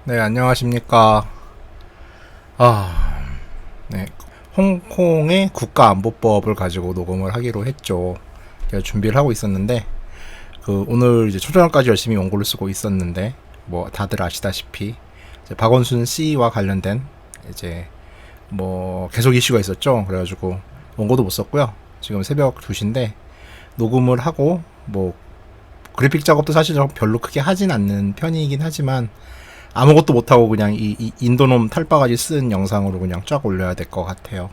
네, 안녕하십니까. 아, 네. 홍콩의 국가안보법을 가지고 녹음을 하기로 했죠. 제가 준비를 하고 있었는데, 오늘 이제 초저녁까지 열심히 원고를 쓰고 있었는데, 뭐, 다들 아시다시피, 이제 박원순 씨와 관련된, 이제, 뭐, 계속 이슈가 있었죠. 그래가지고, 원고도 못 썼고요. 지금 새벽 2시인데, 녹음을 하고, 뭐, 그래픽 작업도 사실 별로 크게 하진 않는 편이긴 하지만, 아무것도 못하고 그냥 이 인도놈 탈바가지 쓴 영상으로 그냥 쫙 올려야 될 것 같아요.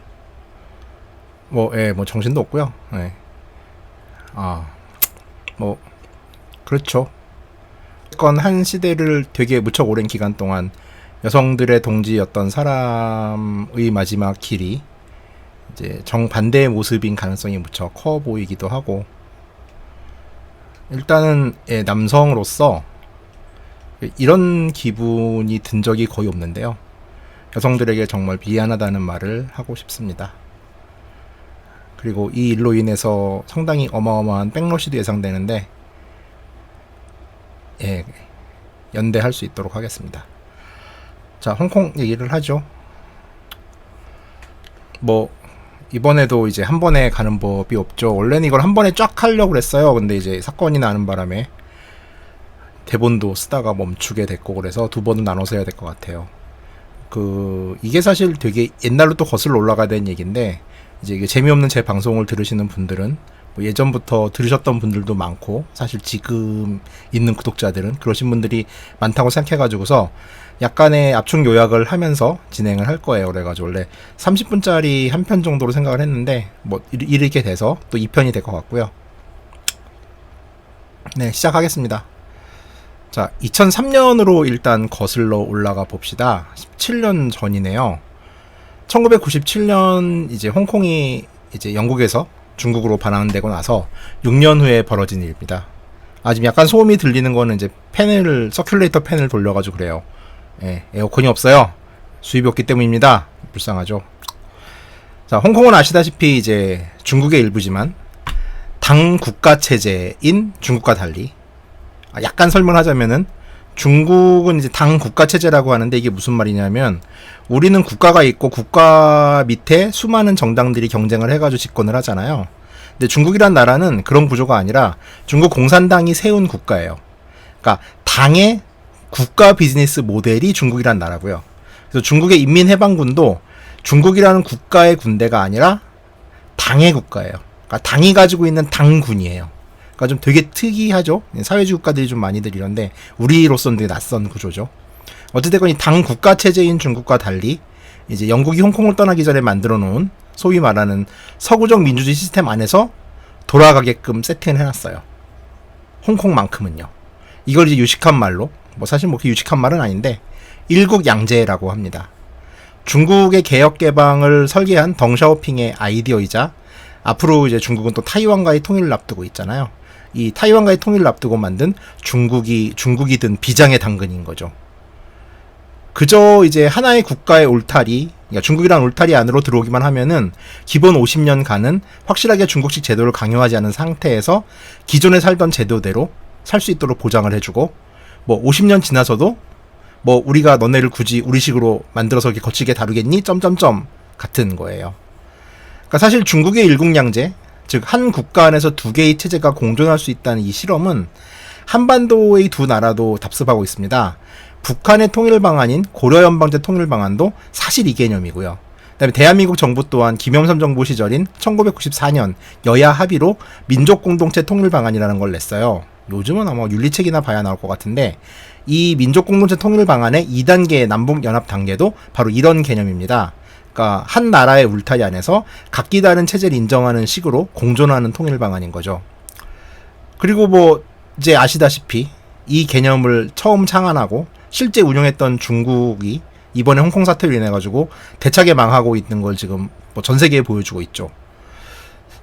뭐 정신도 없고요. 예. 뭐 그렇죠. 어쨌건 한 시대를 되게 무척 오랜 기간 동안 여성들의 동지였던 사람의 마지막 길이 이제 정반대의 모습인 가능성이 무척 커 보이기도 하고, 일단은 남성으로서 이런 기분이 든 적이 거의 없는데요. 여성들에게 정말 미안하다는 말을 하고 싶습니다. 그리고 이 일로 인해서 상당히 어마어마한 백러시도 예상되는데, 연대할 수 있도록 하겠습니다. 자, 홍콩 얘기를 하죠. 뭐 이번에도 이제 한 번에 가는 법이 없죠. 원래는 이걸 한 번에 쫙 하려고 그랬어요. 근데 이제 사건이 나는 바람에 대본도 쓰다가 멈추게 됐고, 그래서 두 번은 나눠서 해야 될 것 같아요. 이게 사실 되게 옛날로 또 거슬러 올라가야 되는 얘기인데, 이제 이게 재미없는 제 방송을 들으시는 분들은 뭐 예전부터 들으셨던 분들도 많고, 사실 지금 있는 구독자들은 그러신 분들이 많다고 생각해가지고서 약간의 압축 요약을 하면서 진행을 할 거예요. 그래가지고 원래 30분짜리 한 편 정도로 생각을 했는데, 뭐 이렇게 돼서 또 2편이 될 것 같고요. 네, 시작하겠습니다. 자, 2003년으로 일단 거슬러 올라가 봅시다. 17년 전이네요. 1997년 이제 홍콩이 이제 영국에서 중국으로 반환되고 나서 6년 후에 벌어진 일입니다. 지금 약간 소음이 들리는 거는 이제 서큘레이터 팬을 돌려가지고 그래요. 에어컨이 없어요. 수입이 없기 때문입니다. 불쌍하죠. 자, 홍콩은 아시다시피 이제 중국의 일부지만 당 국가 체제인 중국과 달리, 약간 설명하자면은 중국은 이제 당 국가 체제라고 하는데, 이게 무슨 말이냐면 우리는 국가가 있고 국가 밑에 수많은 정당들이 경쟁을 해가지고 집권을 하잖아요. 근데 중국이란 나라는 그런 구조가 아니라 중국 공산당이 세운 국가예요. 그러니까 당의 국가 비즈니스 모델이 중국이란 나라고요. 그래서 중국의 인민해방군도 중국이라는 국가의 군대가 아니라 당의 국가예요. 그러니까 당이 가지고 있는 당군이에요. 그러니까 좀 되게 특이하죠. 사회주의 국가들이 좀 많이들 이런데 우리로서는 되게 낯선 구조죠. 어쨌든 이 당 국가 체제인 중국과 달리 이제 영국이 홍콩을 떠나기 전에 만들어 놓은 소위 말하는 서구적 민주주의 시스템 안에서 돌아가게끔 세팅을 해놨어요. 홍콩만큼은요. 이걸 이제 유식한 말로, 뭐 사실 뭐 그 유식한 말은 아닌데 일국양제라고 합니다. 중국의 개혁 개방을 설계한 덩샤오핑의 아이디어이자, 앞으로 이제 중국은 또 타이완과의 통일을 앞두고 있잖아요. 이 타이완과의 통일을 앞두고 만든 중국이 든 비장의 당근인 거죠. 그저 이제 하나의 국가의 울타리, 그러니까 중국이란 울타리 안으로 들어오기만 하면은 기본 50년간은 확실하게 중국식 제도를 강요하지 않은 상태에서 기존에 살던 제도대로 살 수 있도록 보장을 해주고, 뭐 50년 지나서도 뭐 우리가 너네를 굳이 우리식으로 만들어서 이렇게 거칠게 다루겠니? 점점점 같은 거예요. 그러니까 사실 중국의 일국양제, 즉 한 국가 안에서 두 개의 체제가 공존할 수 있다는 이 실험은 한반도의 두 나라도 답습하고 있습니다. 북한의 통일 방안인 고려연방제 통일 방안도 사실 이 개념이고요. 그다음에 대한민국 정부 또한 김영삼 정부 시절인 1994년 여야 합의로 민족공동체 통일 방안이라는 걸 냈어요. 요즘은 아마 윤리책이나 봐야 나올 것 같은데, 이 민족공동체 통일 방안의 2단계 남북연합 단계도 바로 이런 개념입니다. 그러니까 한 나라의 울타리 안에서 각기 다른 체제를 인정하는 식으로 공존하는 통일 방안인 거죠. 그리고 뭐 이제 아시다시피 이 개념을 처음 창안하고 실제 운영했던 중국이 이번에 홍콩 사태로 인해 가지고 대차게 망하고 있는 걸 지금 뭐 전 세계에 보여주고 있죠.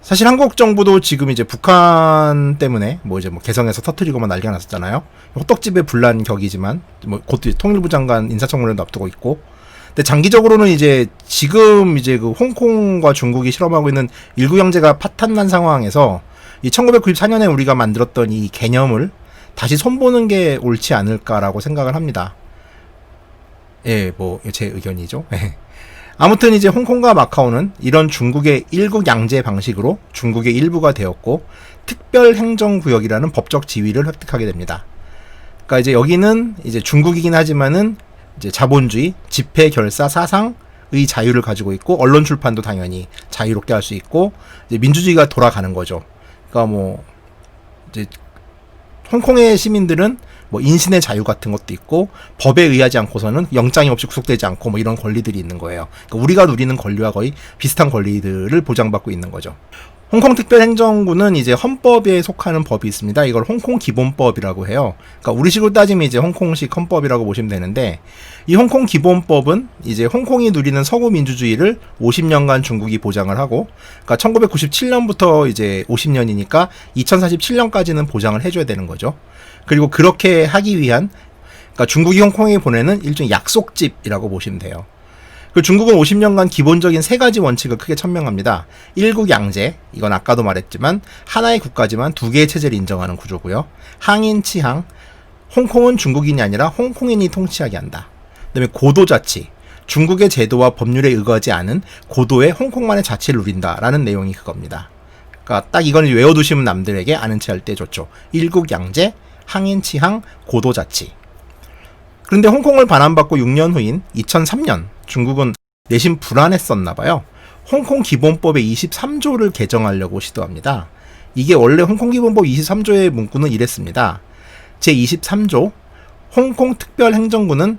사실 한국 정부도 지금 이제 북한 때문에 뭐 이제 뭐 개성에서 터뜨리고만 난리가 났었잖아요. 호떡집에 불난 격이지만 뭐 곧 통일부 장관 인사청문회도 앞두고 있고, 근데 장기적으로는 이제 지금 이제 홍콩과 중국이 실험하고 있는 일국양제가 파탄난 상황에서 이 1994년에 우리가 만들었던 이 개념을 다시 손보는 게 옳지 않을까라고 생각을 합니다. 예, 뭐 제 의견이죠. 아무튼 이제 홍콩과 마카오는 이런 중국의 일국 양제 방식으로 중국의 일부가 되었고 특별행정구역이라는 법적 지위를 획득하게 됩니다. 그러니까 이제 여기는 이제 중국이긴 하지만은 이제 자본주의, 집회, 결사, 사상의 자유를 가지고 있고 언론 출판도 당연히 자유롭게 할 수 있고 이제 민주주의가 돌아가는 거죠. 그러니까 뭐 이제 홍콩의 시민들은 뭐 인신의 자유 같은 것도 있고 법에 의하지 않고서는 영장이 없이 구속되지 않고 뭐 이런 권리들이 있는 거예요. 그러니까 우리가 누리는 권리와 거의 비슷한 권리들을 보장받고 있는 거죠. 홍콩 특별행정구는 이제 헌법에 속하는 법이 있습니다. 이걸 홍콩 기본법이라고 해요. 그러니까 우리식으로 따지면 이제 홍콩식 헌법이라고 보시면 되는데 이 홍콩 기본법은 이제 홍콩이 누리는 서구 민주주의를 50년간 중국이 보장을 하고 그러니까 1997년부터 이제 50년이니까 2047년까지는 보장을 해줘야 되는 거죠. 그리고 그렇게 하기 위한 그러니까 중국이 홍콩에 보내는 일종의 약속집이라고 보시면 돼요. 그 중국은 50년간 기본적인 세 가지 원칙을 크게 천명합니다. 일국양제, 이건 아까도 말했지만 하나의 국가지만 두 개의 체제를 인정하는 구조고요. 항인치항, 홍콩은 중국인이 아니라 홍콩인이 통치하게 한다. 그다음에 고도자치, 중국의 제도와 법률에 의거하지 않은 고도의 홍콩만의 자치를 누린다라는 내용이 그겁니다. 그러니까 딱 이건 외워두시면 남들에게 아는 체 할 때 좋죠. 일국양제, 항인치항, 고도자치. 그런데 홍콩을 반환받고 6년 후인 2003년 중국은 내심 불안했었나봐요. 홍콩 기본법의 23조를 개정하려고 시도합니다. 이게 원래 홍콩 기본법 23조의 문구는 이랬습니다. 제23조 홍콩 특별행정구는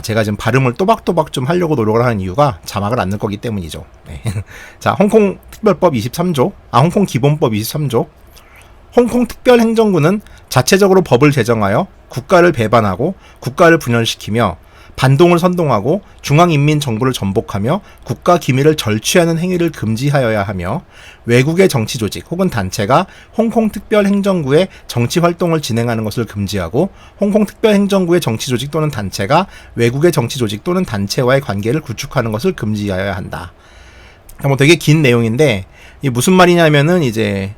제가 지금 발음을 또박또박 좀 하려고 노력을 하는 이유가 자막을 안 넣을 거기 때문이죠. 네. 자, 홍콩 특별법 23조, 홍콩 기본법 23조 홍콩 특별행정구는 자체적으로 법을 제정하여 국가를 배반하고 국가를 분열시키며 반동을 선동하고 중앙인민정부를 전복하며 국가 기밀을 절취하는 행위를 금지하여야 하며 외국의 정치조직 혹은 단체가 홍콩 특별행정구의 정치활동을 진행하는 것을 금지하고 홍콩 특별행정구의 정치조직 또는 단체가 외국의 정치조직 또는 단체와의 관계를 구축하는 것을 금지하여야 한다. 뭐 되게 긴 내용인데 이게 무슨 말이냐면은 이제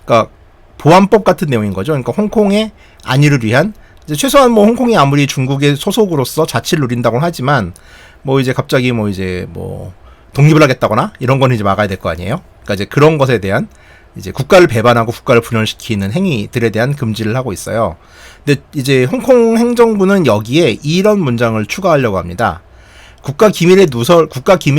그러니까 보안법 같은 내용인 거죠. 그러니까 홍콩의 안위를 위한 이제 최소한 뭐 홍콩이 아무리 중국의 소속으로서 자치를 누린다고는 하지만 뭐 이제 갑자기 뭐 이제 뭐 독립을 하겠다거나 이런 거는 이제 막아야 될 거 아니에요. 그러니까 이제 그런 것에 대한 이제 국가를 배반하고 국가를 분열시키는 행위들에 대한 금지를 하고 있어요. 근데 이제 홍콩 행정부는 여기에 이런 문장을 추가하려고 합니다. 국가 기밀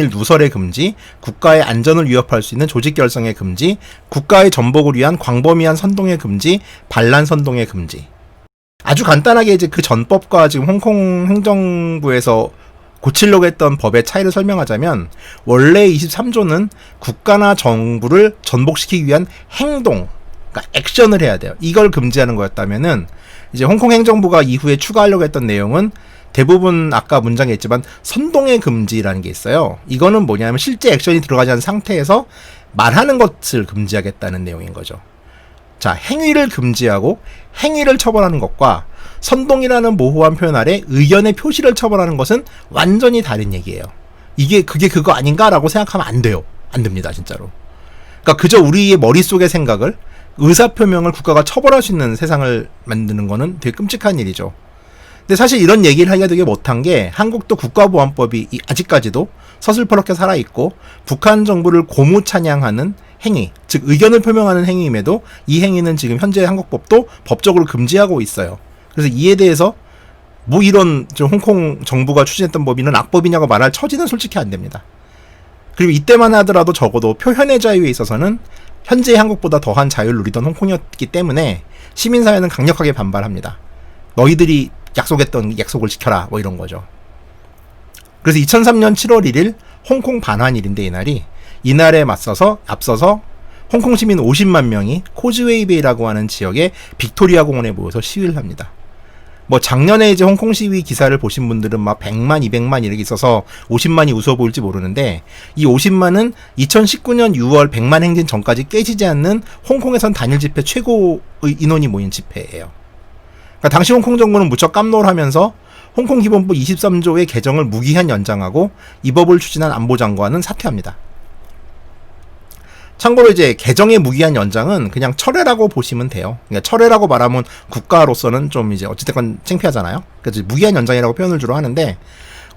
누설의 금지, 국가의 안전을 위협할 수 있는 조직 결성의 금지, 국가의 전복을 위한 광범위한 선동의 금지, 반란 선동의 금지. 아주 간단하게 이제 그 전법과 지금 홍콩 행정부에서 고치려고 했던 법의 차이를 설명하자면 원래 23조는 국가나 정부를 전복시키기 위한 행동, 그러니까 액션을 해야 돼요. 이걸 금지하는 거였다면은 이제 홍콩 행정부가 이후에 추가하려고 했던 내용은 대부분 아까 문장에 있지만 선동의 금지라는 게 있어요. 이거는 뭐냐면 실제 액션이 들어가지 않은 상태에서 말하는 것을 금지하겠다는 내용인 거죠. 자, 행위를 금지하고 행위를 처벌하는 것과 선동이라는 모호한 표현 아래 의견의 표시를 처벌하는 것은 완전히 다른 얘기예요. 그게 그거 아닌가라고 생각하면 안 돼요. 안 됩니다, 진짜로. 그러니까 그저 우리의 머릿속의 생각을 의사표명을 국가가 처벌할 수 있는 세상을 만드는 거는 되게 끔찍한 일이죠. 근데 사실 이런 얘기를 하기가 되게 못한 게 한국도 국가보안법이 아직까지도 서슬퍼렇게 살아있고 북한 정부를 고무 찬양하는 행위, 즉 의견을 표명하는 행위임에도 이 행위는 지금 현재 한국법도 법적으로 금지하고 있어요. 그래서 이에 대해서 뭐 이런 홍콩 정부가 추진했던 법이는 악법이냐고 말할 처지는 솔직히 안 됩니다. 그리고 이때만 하더라도 적어도 표현의 자유에 있어서는 현재의 한국보다 더한 자유를 누리던 홍콩이었기 때문에 시민사회는 강력하게 반발합니다. 너희들이 약속했던 약속을 지켜라 뭐 이런 거죠. 그래서 2003년 7월 1일 홍콩 반환일인데 이날에 앞서서 홍콩 시민 50만 명이 코즈웨이베이라고 하는 지역의 빅토리아 공원에 모여서 시위를 합니다. 뭐 작년에 이제 홍콩 시위 기사를 보신 분들은 막 100만, 200만 이렇게 있어서 50만이 우스워 보일지 모르는데 이 50만은 2019년 6월 100만 행진 전까지 깨지지 않는 홍콩에선 단일 집회 최고의 인원이 모인 집회예요. 그러니까 당시 홍콩 정부는 무척 깜놀하면서 홍콩 기본법 23조의 개정을 무기한 연장하고 이 법을 추진한 안보장관은 사퇴합니다. 참고로 이제 개정의 무기한 연장은 그냥 철회라고 보시면 돼요. 그러니까 철회라고 말하면 국가로서는 좀 이제 어찌됐건 창피하잖아요. 그래서 무기한 연장이라고 표현을 주로 하는데,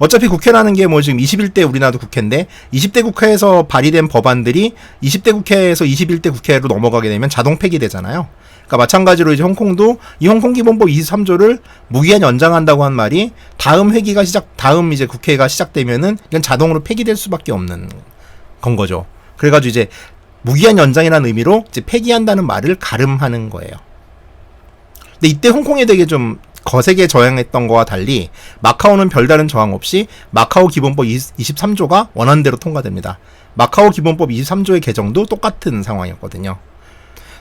어차피 국회라는 게 뭐 지금 21대 우리나라도 국회인데 20대 국회에서 발의된 법안들이 20대 국회에서 21대 국회로 넘어가게 되면 자동 폐기되잖아요. 그러니까 마찬가지로 이제 홍콩도 이 홍콩 기본법 23조를 무기한 연장한다고 한 말이 다음 이제 국회가 시작되면은 이건 자동으로 폐기될 수밖에 없는 건 거죠. 그래가지고 이제 무기한 연장이라는 의미로 이제 폐기한다는 말을 가름하는 거예요. 근데 이때 홍콩이 되게 좀 거세게 저항했던 거와 달리 마카오는 별다른 저항 없이 마카오 기본법 23조가 원안대로 통과됩니다. 마카오 기본법 23조의 개정도 똑같은 상황이었거든요.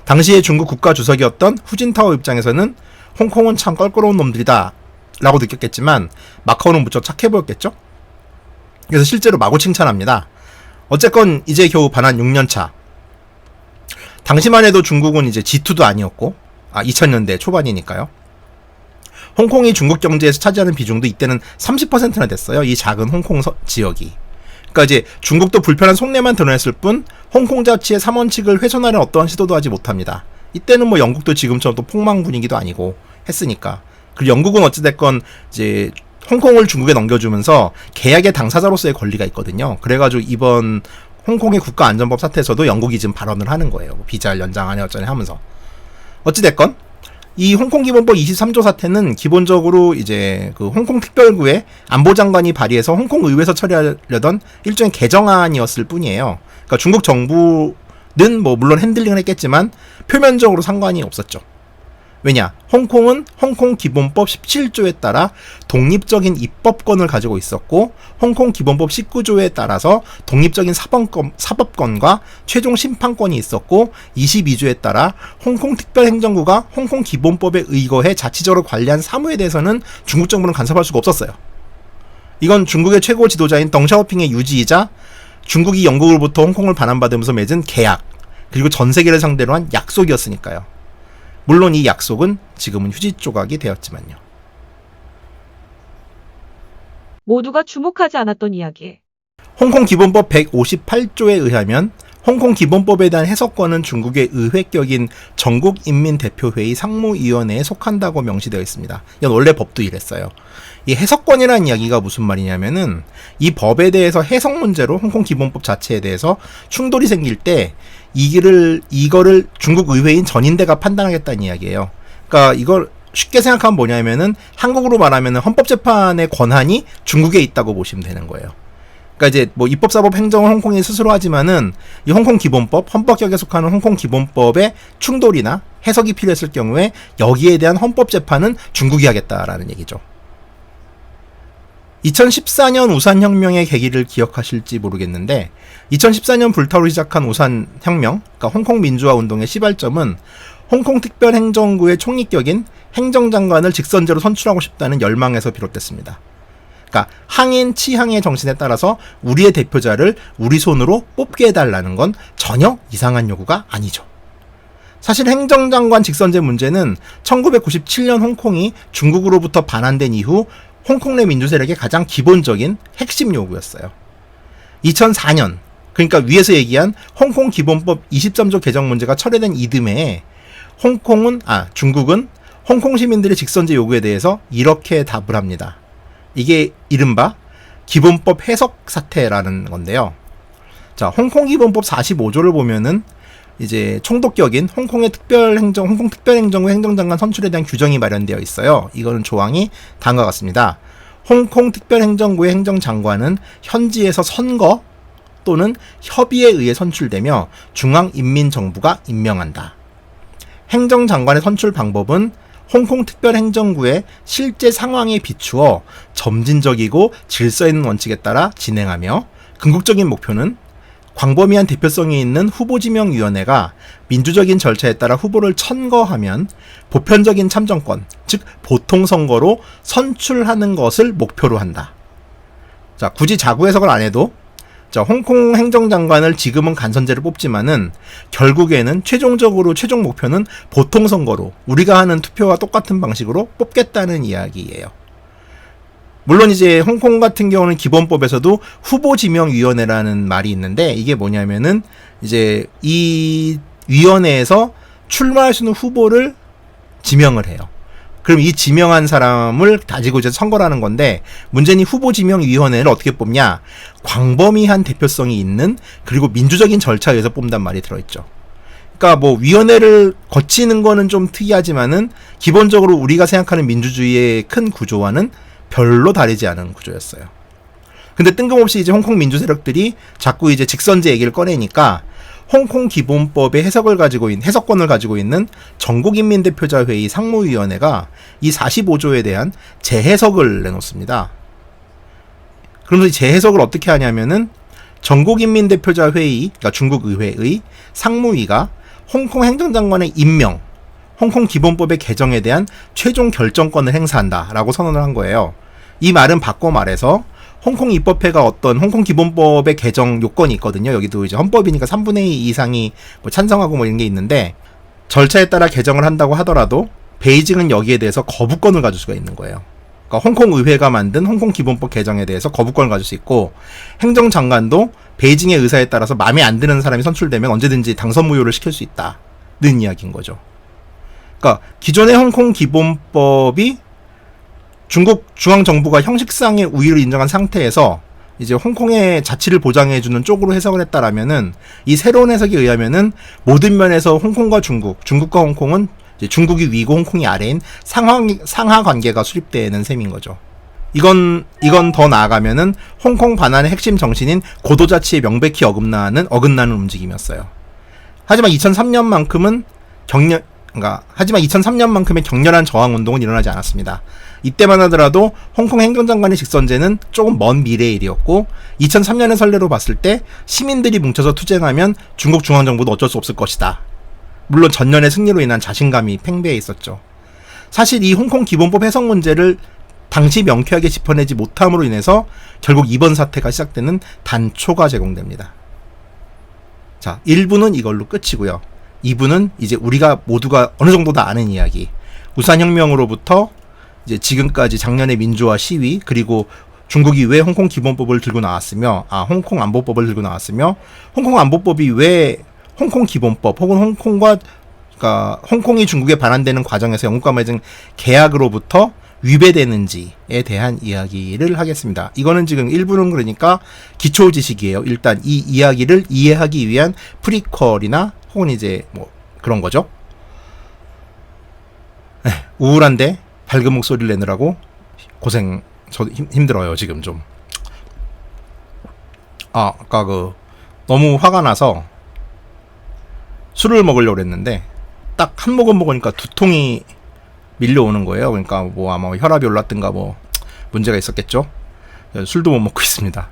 당시에 중국 국가 주석이었던 후진타오 입장에서는 홍콩은 참 껄끄러운 놈들이다 라고 느꼈겠지만 마카오는 무척 착해 보였겠죠? 그래서 실제로 마구 칭찬합니다. 어쨌건 이제 겨우 반환 6년차. 당시만 해도 중국은 이제 G2도 아니었고, 2000년대 초반이니까요. 홍콩이 중국 경제에서 차지하는 비중도 이때는 30%나 됐어요. 이 작은 홍콩 지역이. 그러니까 이제 중국도 불편한 속내만 드러냈을 뿐 홍콩 자치의 3원칙을 훼손하는 어떠한 시도도 하지 못합니다. 이때는 뭐 영국도 지금처럼 또 폭망 분위기도 아니고 했으니까. 그리고 영국은 어찌됐건 이제 홍콩을 중국에 넘겨주면서 계약의 당사자로서의 권리가 있거든요. 그래가지고 이번 홍콩의 국가안전법 사태에서도 영국이 지금 발언을 하는 거예요. 비자를 연장하네 어쩌네 하면서. 어찌됐건 이 홍콩 기본법 23조 사태는 기본적으로 이제 그 홍콩 특별구의 안보장관이 발의해서 홍콩 의회에서 처리하려던 일종의 개정안이었을 뿐이에요. 그러니까 중국 정부는 뭐 물론 핸들링을 했겠지만 표면적으로 상관이 없었죠. 왜냐? 홍콩은 홍콩 기본법 17조에 따라 독립적인 입법권을 가지고 있었고 홍콩 기본법 19조에 따라서 독립적인 사법권과 최종 심판권이 있었고 22조에 따라 홍콩 특별행정구가 홍콩 기본법에 의거해 자치적으로 관리한 사무에 대해서는 중국 정부는 간섭할 수가 없었어요. 이건 중국의 최고 지도자인 덩샤오핑의 유지이자 중국이 영국으로부터 홍콩을 반환받으면서 맺은 계약, 그리고 전 세계를 상대로 한 약속이었으니까요. 물론 이 약속은 지금은 휴지 조각이 되었지만요. 모두가 주목하지 않았던 이야기. 홍콩 기본법 158조에 의하면 홍콩 기본법에 대한 해석권은 중국의 의회격인 전국인민대표회의 상무위원회에 속한다고 명시되어 있습니다. 이건 원래 법도 이랬어요. 이 해석권이라는 이야기가 무슨 말이냐면은 이 법에 대해서 해석 문제로 홍콩 기본법 자체에 대해서 충돌이 생길 때 이거를 중국 의회인 전인대가 판단하겠다는 이야기예요. 그러니까 이걸 쉽게 생각하면 뭐냐면은 한국으로 말하면은 헌법재판의 권한이 중국에 있다고 보시면 되는 거예요. 그러니까 이제 뭐 입법사법 행정을 홍콩이 스스로 하지만은 이 홍콩 기본법, 헌법격에 속하는 홍콩 기본법의 충돌이나 해석이 필요했을 경우에 여기에 대한 헌법재판은 중국이 하겠다라는 얘기죠. 2014년 우산혁명의 계기를 기억하실지 모르겠는데 2014년 불타오르기 시작한 우산혁명, 그러니까 홍콩 민주화 운동의 시발점은 홍콩 특별행정구의 총리격인 행정장관을 직선제로 선출하고 싶다는 열망에서 비롯됐습니다. 그러니까 항인 치항의 정신에 따라서 우리의 대표자를 우리 손으로 뽑게 해달라는 건 전혀 이상한 요구가 아니죠. 사실 행정장관 직선제 문제는 1997년 홍콩이 중국으로부터 반환된 이후 홍콩 내 민주세력의 가장 기본적인 핵심 요구였어요. 2004년, 그러니까 위에서 얘기한 홍콩 기본법 23조 개정 문제가 철회된 이듬해에 중국은 홍콩 시민들의 직선제 요구에 대해서 이렇게 답을 합니다. 이게 이른바 기본법 해석 사태라는 건데요. 자, 홍콩 기본법 45조를 보면은 이제 총독격인 홍콩 특별행정구 행정장관 선출에 대한 규정이 마련되어 있어요. 이거는 조항이 다음과 같습니다. 홍콩 특별행정구의 행정장관은 현지에서 선거 또는 협의에 의해 선출되며 중앙인민정부가 임명한다. 행정장관의 선출 방법은 홍콩 특별행정구의 실제 상황에 비추어 점진적이고 질서 있는 원칙에 따라 진행하며 궁극적인 목표는 광범위한 대표성이 있는 후보지명위원회가 민주적인 절차에 따라 후보를 천거하면 보편적인 참정권, 즉 보통선거로 선출하는 것을 목표로 한다. 자, 굳이 자구 해석을 안 해도 홍콩 행정장관을 지금은 간선제를 뽑지만은 결국에는 최종 목표는 보통선거로 우리가 하는 투표와 똑같은 방식으로 뽑겠다는 이야기예요. 물론 이제 홍콩 같은 경우는 기본법에서도 후보지명위원회라는 말이 있는데 이게 뭐냐면은 이제 이 위원회에서 출마할 수 있는 후보를 지명을 해요. 그럼 이 지명한 사람을 가지고 이제 선거를 하는 건데 문제는 후보지명위원회를 어떻게 뽑냐? 광범위한 대표성이 있는 그리고 민주적인 절차에 의해서 뽑는단 말이 들어있죠. 그러니까 뭐 위원회를 거치는 거는 좀 특이하지만은 기본적으로 우리가 생각하는 민주주의의 큰 구조와는 별로 다르지 않은 구조였어요. 근데 뜬금없이 이제 홍콩 민주 세력들이 자꾸 이제 직선제 얘기를 꺼내니까 홍콩 기본법의 해석권을 가지고 있는 전국인민대표자회의 상무위원회가 이 45조에 대한 재해석을 내놓습니다. 그러면서 이 재해석을 어떻게 하냐면은 전국인민대표자회의, 그러니까 중국의회의 상무위가 홍콩 행정장관의 임명, 홍콩 기본법의 개정에 대한 최종 결정권을 행사한다라고 선언을 한 거예요. 이 말은 바꿔 말해서 홍콩 입법회가 어떤 홍콩 기본법의 개정 요건이 있거든요. 여기도 이제 헌법이니까 3분의 2 이상이 뭐 찬성하고 뭐 이런 게 있는데 절차에 따라 개정을 한다고 하더라도 베이징은 여기에 대해서 거부권을 가질 수가 있는 거예요. 그러니까 홍콩 의회가 만든 홍콩 기본법 개정에 대해서 거부권을 가질 수 있고 행정장관도 베이징의 의사에 따라서 마음에 안 드는 사람이 선출되면 언제든지 당선 무효를 시킬 수 있다는 이야기인 거죠. 그러니까 기존의 홍콩 기본법이 중국 중앙정부가 형식상의 우위를 인정한 상태에서 이제 홍콩의 자치를 보장해주는 쪽으로 해석을 했다라면은 이 새로운 해석에 의하면은 모든 면에서 홍콩과 중국과 홍콩은 이제 중국이 위고 홍콩이 아래인 상하 관계가 수립되는 셈인 거죠. 이건 더 나아가면은 홍콩 반환의 핵심 정신인 고도자치에 명백히 어긋나는 움직임이었어요. 하지만 2003년만큼의 격렬한 저항 운동은 일어나지 않았습니다. 이때만 하더라도 홍콩 행정장관의 직선제는 조금 먼 미래의 일이었고 2003년의 선례로 봤을 때 시민들이 뭉쳐서 투쟁하면 중국 중앙정부도 어쩔 수 없을 것이다. 물론 전년의 승리로 인한 자신감이 팽배해 있었죠. 사실 이 홍콩 기본법 해석 문제를 당시 명쾌하게 짚어내지 못함으로 인해서 결국 이번 사태가 시작되는 단초가 제공됩니다. 자, 1부는 이걸로 끝이고요. 2부는 이제 우리가 모두가 어느 정도 다 아는 이야기. 우산혁명으로부터 이제 지금까지 작년의 민주화 시위, 그리고 중국이 왜 홍콩 기본법을 들고 나왔으며, 홍콩 안보법을 들고 나왔으며, 홍콩 안보법이 왜 홍콩 기본법, 혹은 그러니까 홍콩이 중국에 반환되는 과정에서 영국과 맺은 계약으로부터 위배되는지에 대한 이야기를 하겠습니다. 이거는 지금 1부는 그러니까 기초 지식이에요. 일단 이 이야기를 이해하기 위한 프리퀄이나 혹은 이제 뭐 그런 거죠. 우울한데 밝은 목소리를 내느라고 저도 힘들어요, 지금 좀. 아까 너무 화가 나서 술을 먹으려고 했는데 딱 한 모금 먹으니까 두통이 밀려오는 거예요. 그러니까 뭐 아마 혈압이 올랐든가 뭐 문제가 있었겠죠. 술도 못 먹고 있습니다.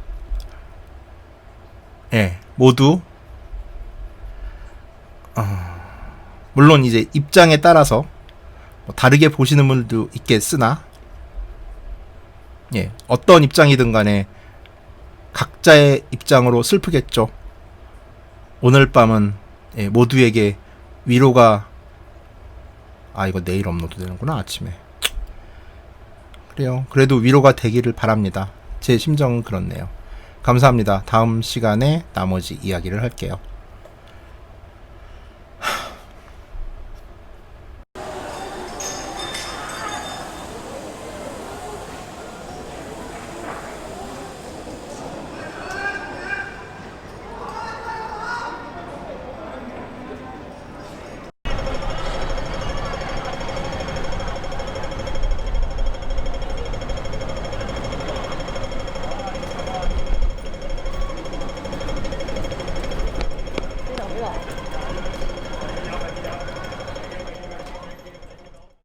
모두 물론 이제 입장에 따라서 다르게 보시는 분들도 있겠으나 어떤 입장이든 간에 각자의 입장으로 슬프겠죠. 오늘 밤은 모두에게 위로가 이거 내일 업로드 되는구나, 아침에. 그래요. 그래도 위로가 되기를 바랍니다. 제 심정은 그렇네요. 감사합니다. 다음 시간에 나머지 이야기를 할게요.